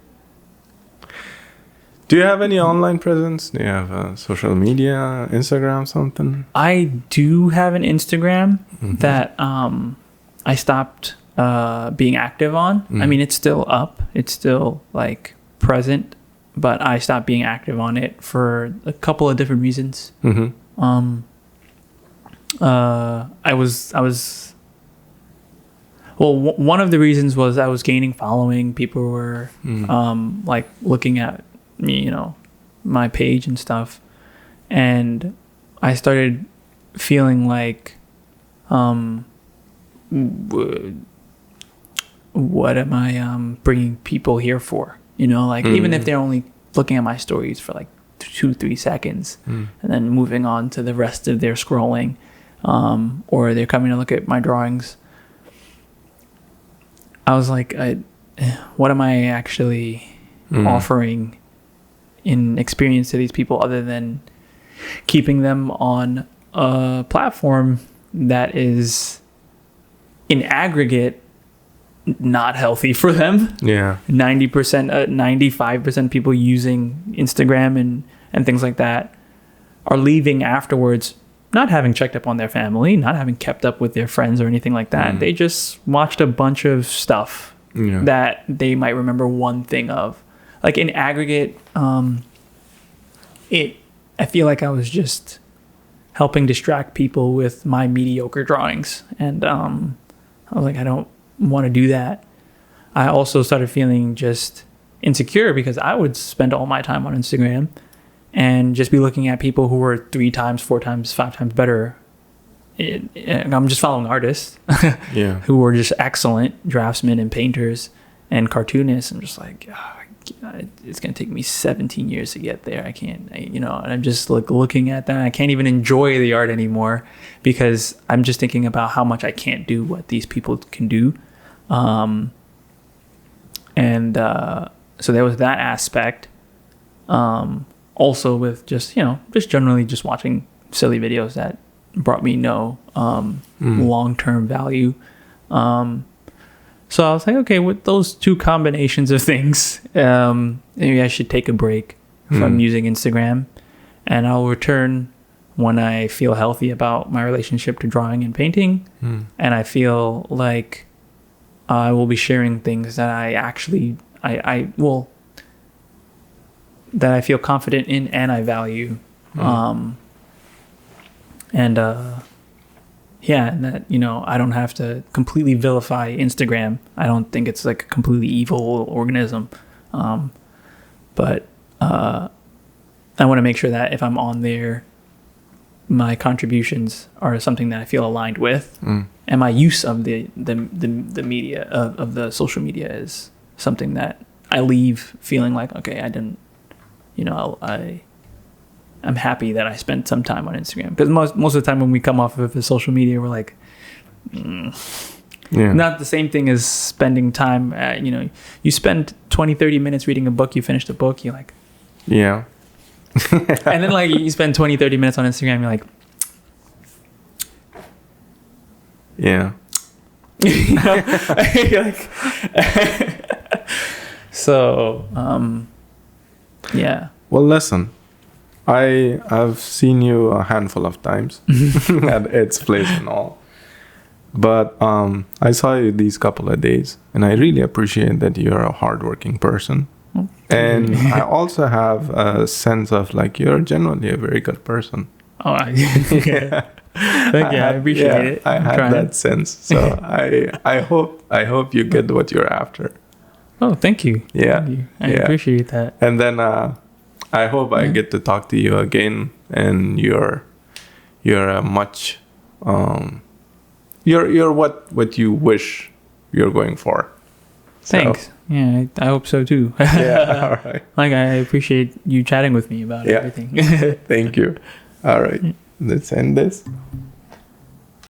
Do you have any online presence? Do you have social media, Instagram, something? I do have an Instagram that I stopped being active on. I mean, it's still up. It's still present, but I stopped being active on it for a couple of different reasons. One of the reasons was I was gaining following. People were looking at my page and stuff, and I started feeling like what am I bringing people here for? You know, like even if they're only looking at my stories for like 2-3 seconds and then moving on to the rest of their scrolling, or they're coming to look at my drawings. I was like, what am I actually offering in experience to these people other than keeping them on a platform that is in aggregate not healthy for them? 90%, 95% people using Instagram and things like that are leaving afterwards not having checked up on their family, not having kept up with their friends or anything like that. They just watched a bunch of stuff that they might remember one thing of. Like in aggregate, I feel like I was just helping distract people with my mediocre drawings. And I was like, I don't want to do that. I also started feeling just insecure because I would spend all my time on Instagram and just be looking at people who were 3 times, 4 times, 5 times better. I'm just following artists who were just excellent draftsmen and painters and cartoonists. I'm just like, it's going to take me 17 years to get there. I can't, and I'm just like looking at that. I can't even enjoy the art anymore because I'm just thinking about how much I can't do what these people can do. So there was that aspect. Also with just generally just watching silly videos that brought me no long-term value. So I was like, okay, with those 2 combinations of things, maybe I should take a break from using Instagram, and I'll return when I feel healthy about my relationship to drawing and painting, and I feel like I will be sharing things that that I feel confident in and I value. And that, I don't have to completely vilify Instagram. I don't think it's like a completely evil organism. But I want to make sure that if I'm on there, my contributions are something that I feel aligned with. And my use of the media, of the social media is something that I leave feeling like, okay, I didn't, I'm happy that I spent some time on Instagram, because most of the time when we come off of the social media, we're like, not the same thing as spending time at, you spend 20-30 minutes reading a book, you finish the book, you're like, and then like you spend 20-30 minutes on Instagram, you're like, you're like so well, listen, I've seen you a handful of times at Ed's place and all, but I saw you these couple of days, and I really appreciate that you're a hardworking person. And I also have a sense of like you're generally a very good person. Thank you. I appreciate it. I had that sense. So I hope you get what you're after. Oh, thank you. Yeah. Thank you. I appreciate that. And then I hope I get to talk to you again, and you're a much you're what you wish you're going for. Thanks. So. Yeah, I hope so too. All right. Like, I appreciate you chatting with me about everything. Thank you. All right. Let's end this.